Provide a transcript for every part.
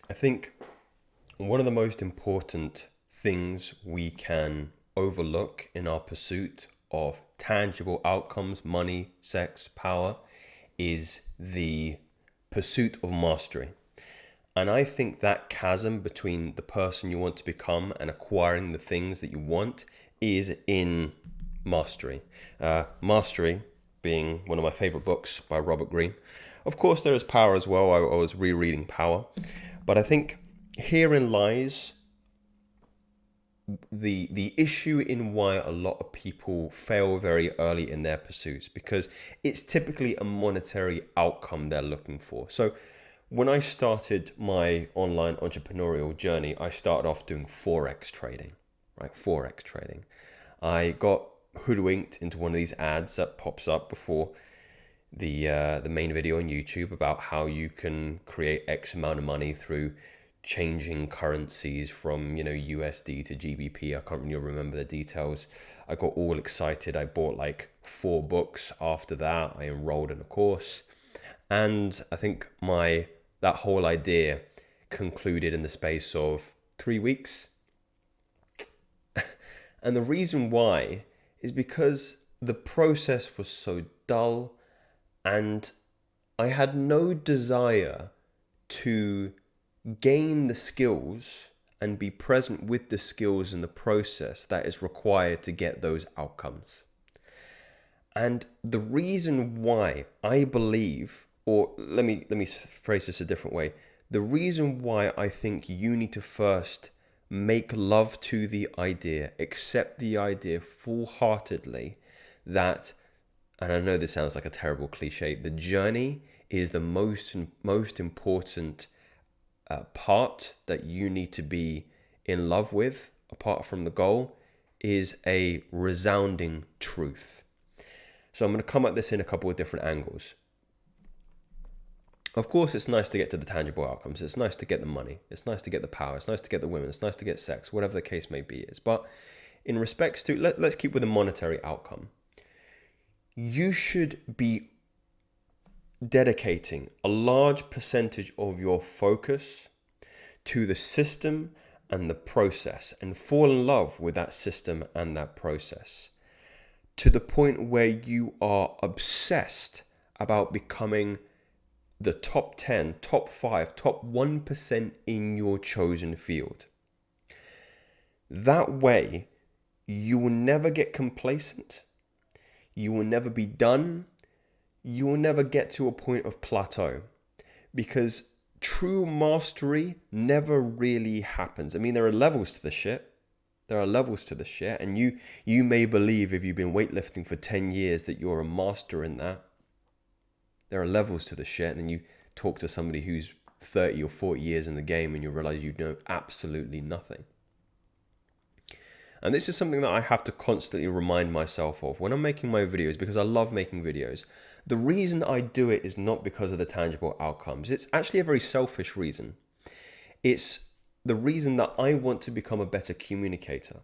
I think one of the most important things we can overlook in our pursuit of tangible outcomes, money, sex, power, is the pursuit of mastery. And I think that chasm between the person you want to become and acquiring the things that you want is in mastery. Mastery being one of my favorite books by Robert Greene. Of course, there is Power as well. I was rereading Power. But I think herein lies the issue in why a lot of people fail very early in their pursuits, because it's typically a monetary outcome they're looking for. So when I started my online entrepreneurial journey, I started off doing Forex trading, right? Forex trading. I got hoodwinked into one of these ads that pops up before the main video on YouTube about how you can create X amount of money through changing currencies from USD to GBP. I can't really remember the details. I got all excited. I bought like 4 books after that. I enrolled in a course, and I think that whole idea concluded in the space of 3 weeks. And the reason why is because the process was so dull, and I had no desire to gain the skills and be present with the skills in the process that is required to get those outcomes. And the reason why I believe, or let me phrase this a different way. The reason why I think you need to first make love to the idea, accept the idea full-heartedly, that, and I know this sounds like a terrible cliche, the journey is the most important part that you need to be in love with, apart from the goal, is a resounding truth. So I'm going to come at this in a couple of different angles. Of course, it's nice to get to the tangible outcomes. It's nice to get the money. It's nice to get the power. It's nice to get the women. It's nice to get sex, whatever the case may be. But in respects to, let's keep with a monetary outcome. You should be dedicating a large percentage of your focus to the system and the process, and fall in love with that system and that process to the point where you are obsessed about becoming the top 10, top 5, top 1% in your chosen field. That way, you will never get complacent. You will never be done. You will never get to a point of plateau, because true mastery never really happens. I mean, there are levels to the shit. And you may believe, if you've been weightlifting for 10 years, that you're a master in that. There are levels to the shit, and then you talk to somebody who's 30 or 40 years in the game and you realize you know absolutely nothing. And this is something that I have to constantly remind myself of when I'm making my videos, because I love making videos. The reason I do it is not because of the tangible outcomes. It's actually a very selfish reason. It's the reason that I want to become a better communicator.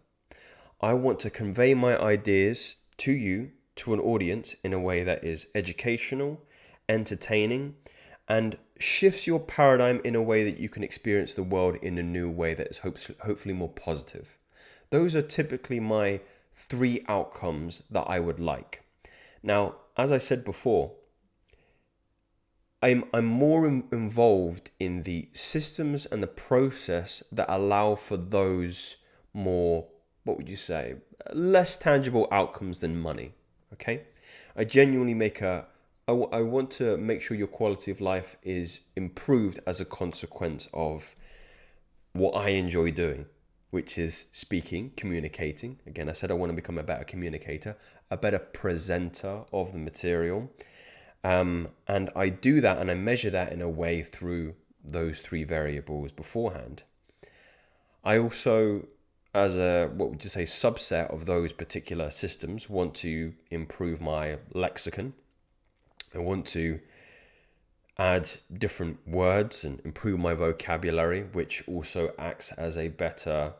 I want to convey my ideas to you, to an audience, in a way that is educational, entertaining, and shifts your paradigm in a way that you can experience the world in a new way that is hopefully more positive. Those are typically my 3 outcomes that I would like. Now, as I said before, I'm more involved in the systems and the process that allow for those more, what would you say, less tangible outcomes than money. Okay? I genuinely I want to make sure your quality of life is improved as a consequence of what I enjoy doing, which is speaking, communicating. Again, I said I want to become a better communicator, a better presenter of the material. And I do that, and I measure that in a way through those 3 variables beforehand. I also, as a, what would you say, subset of those particular systems, want to improve my lexicon. I want to add different words and improve my vocabulary, which also acts as a better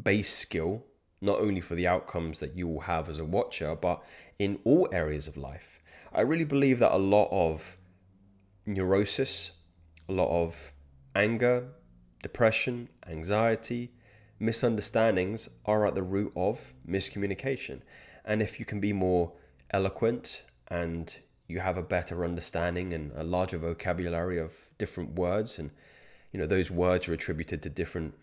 base skill, not only for the outcomes that you will have as a watcher, but in all areas of life. I really believe that a lot of neurosis, a lot of anger, depression, anxiety, misunderstandings are at the root of miscommunication. And if you can be more eloquent and you have a better understanding and a larger vocabulary of different words, and those words are attributed to different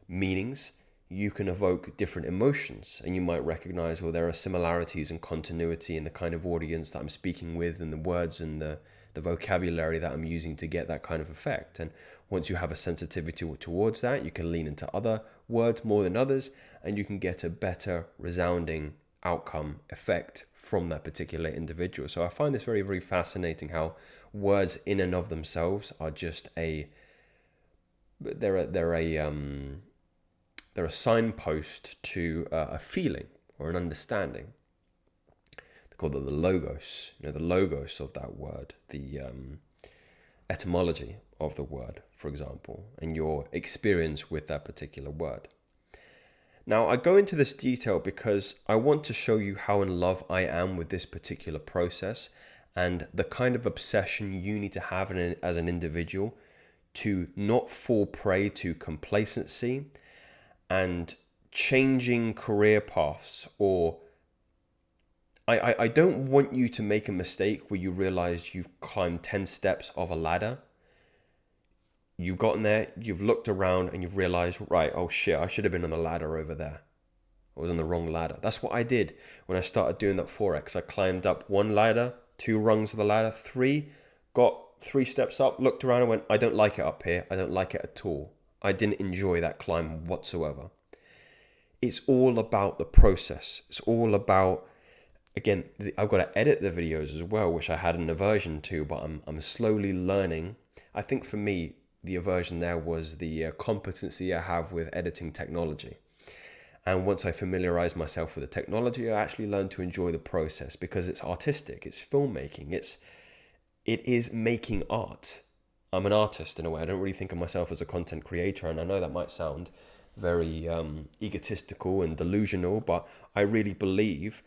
meanings, you can evoke different emotions, and you might recognize, well, there are similarities and continuity in the kind of audience that I'm speaking with and the words and the vocabulary that I'm using to get that kind of effect. And once you have a sensitivity towards that, you can lean into other words more than others, and you can get a better resounding outcome effect from that particular individual. So I find this very, very fascinating how words in and of themselves are just they're a signpost to a feeling or an understanding. They call it the logos, the logos of that word, the etymology of the word, for example, and your experience with that particular word. Now, I go into this detail because I want to show you how in love I am with this particular process and the kind of obsession you need to have as an individual to not fall prey to complacency and changing career paths. Or I don't want you to make a mistake where you realize you've climbed 10 steps of a ladder. You've gotten there, you've looked around, and you've realized, right, oh shit, I should have been on the ladder over there. I was on the wrong ladder. That's what I did when I started doing that Forex. I climbed up one ladder, 2 rungs of the ladder, 3, got 3 steps up, looked around and went, I don't like it up here. I don't like it at all. I didn't enjoy that climb whatsoever. It's all about the process. It's all about, again, I've got to edit the videos as well, which I had an aversion to, but I'm slowly learning. I think for me, the aversion there was the competency I have with editing technology. And once I familiarized myself with the technology, I actually learned to enjoy the process because it's artistic, it's filmmaking, it is making art. I'm an artist in a way. I don't really think of myself as a content creator, and I know that might sound very egotistical and delusional, but I really believe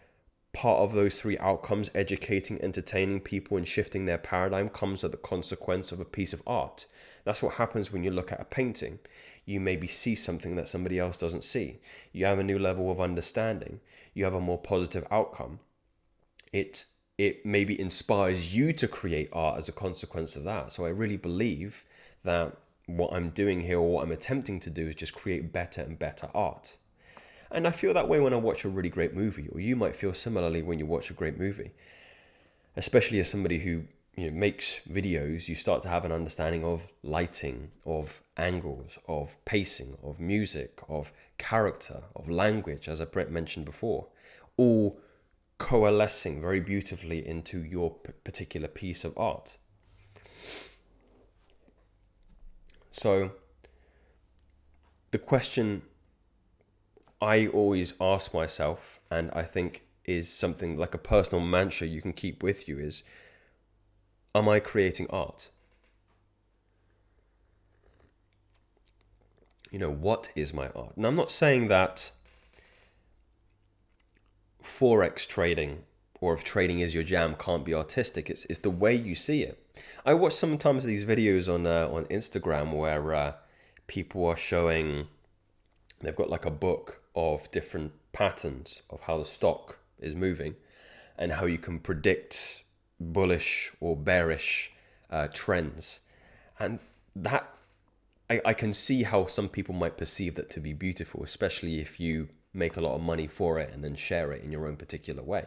part of those 3 outcomes, educating, entertaining people, and shifting their paradigm, comes at the consequence of a piece of art. That's what happens when you look at a painting. You maybe see something that somebody else doesn't see. You have a new level of understanding. You have a more positive outcome. It maybe inspires you to create art as a consequence of that. So I really believe that what I'm doing here, or what I'm attempting to do, is just create better and better art. And I feel that way when I watch a really great movie, or you might feel similarly when you watch a great movie. Especially as somebody who makes videos, you start to have an understanding of lighting, of angles, of pacing, of music, of character, of language, as I mentioned before, all coalescing very beautifully into your particular piece of art. So the question I always ask myself, and I think is something like a personal mantra you can keep with you, is, am I creating art? What is my art? And I'm not saying that Forex trading, or if trading is your jam, can't be artistic. It's the way you see it. I watch sometimes these videos on Instagram where people are showing, they've got like a book of different patterns of how the stock is moving and how you can predict bullish or bearish trends. And that, I can see how some people might perceive that to be beautiful, especially if you make a lot of money for it and then share it in your own particular way.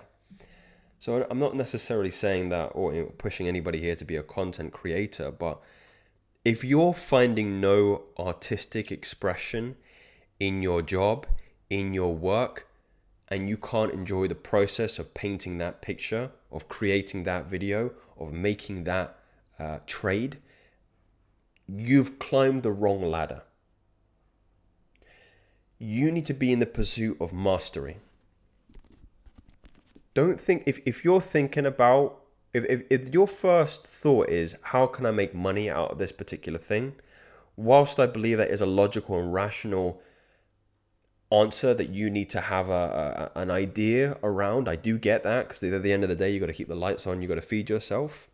So I'm not necessarily saying that, or pushing anybody here to be a content creator, but if you're finding no artistic expression in your job, in your work, and you can't enjoy the process of painting that picture, of creating that video, of making that trade, you've climbed the wrong ladder. You need to be in the pursuit of mastery. Don't think, if you're thinking about, if your first thought is, how can I make money out of this particular thing? Whilst I believe that is a logical and rational answer that you need to have an idea around, I do get that, because at the end of the day, you got to keep the lights on, you got to feed yourself.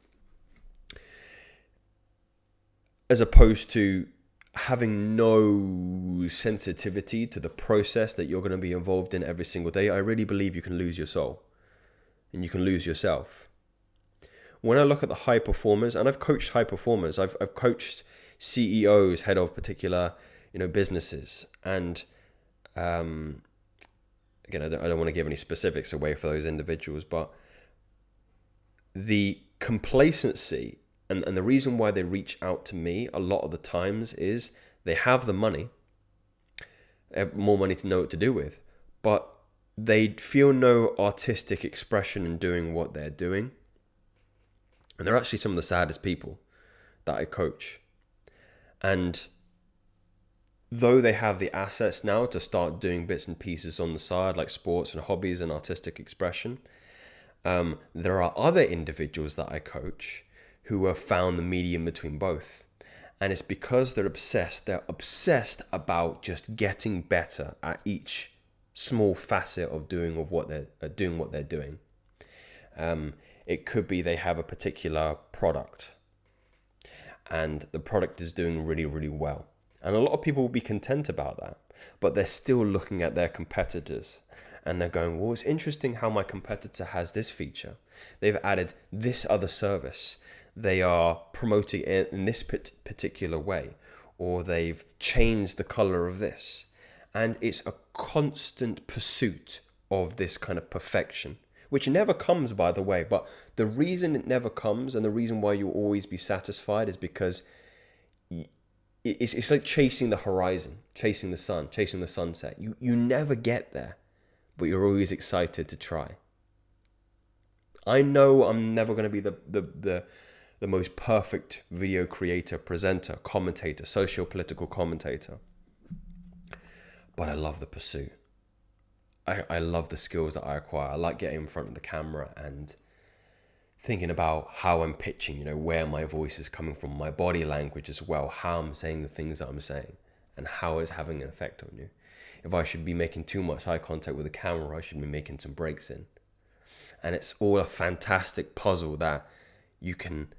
As opposed to having no sensitivity to the process that you're going to be involved in every single day, I really believe you can lose your soul and you can lose yourself. When I look at the high performers, and I've coached high performers, I've coached CEOs, head of particular, businesses, and again, I don't want to give any specifics away for those individuals, but the complacency and the reason why they reach out to me a lot of the times is they have the money, they have more money to know what to do with, but they feel no artistic expression in doing what they're doing. And they're actually some of the saddest people that I coach. And though they have the assets now to start doing bits and pieces on the side, like sports and hobbies and artistic expression, there are other individuals that I coach who have found the medium between both. And it's because they're obsessed about just getting better at each small facet of doing what they're doing. It could be they have a particular product and the product is doing really, really well. And a lot of people will be content about that, but they're still looking at their competitors and they're going, well, it's interesting how my competitor has this feature. They've added this other service. They are promoting it in this particular way, or they've changed the color of this. And it's a constant pursuit of this kind of perfection, which never comes, by the way. But the reason it never comes and the reason why you'll always be satisfied is because it's like chasing the horizon, chasing the sun, chasing the sunset. You never get there, but you're always excited to try. I know I'm never going to be the most perfect video creator, presenter, commentator, socio-political commentator, but I love the pursuit. I love the skills that I acquire. I like getting in front of the camera and thinking about how I'm pitching, where my voice is coming from, my body language as well, how I'm saying the things that I'm saying, and how it's having an effect on you. If I should be making too much eye contact with the camera, I should be making some breaks in. And it's all a fantastic puzzle that you can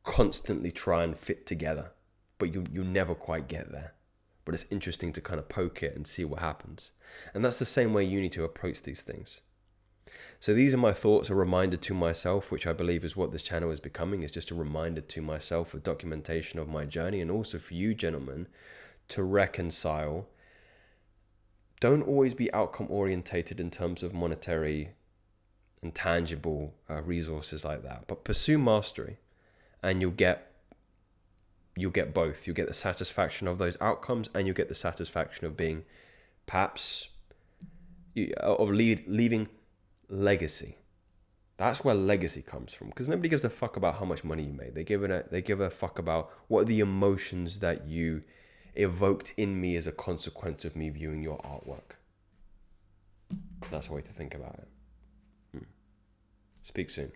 constantly try and fit together, but you never quite get there. But it's interesting to kind of poke it and see what happens. And that's the same way you need to approach these things. So these are my thoughts, a reminder to myself, which I believe is what this channel is becoming, is just a reminder to myself, a documentation of my journey, and also for you gentlemen to reconcile. Don't always be outcome orientated in terms of monetary and tangible resources like that, but pursue mastery and you'll get both. You'll get the satisfaction of those outcomes and you'll get the satisfaction of being perhaps leaving legacy. That's where legacy comes from, because nobody gives a fuck about how much money you made. They give a fuck about what are the emotions that you evoked in me as a consequence of me viewing your artwork. That's a way to think about it. Speak soon.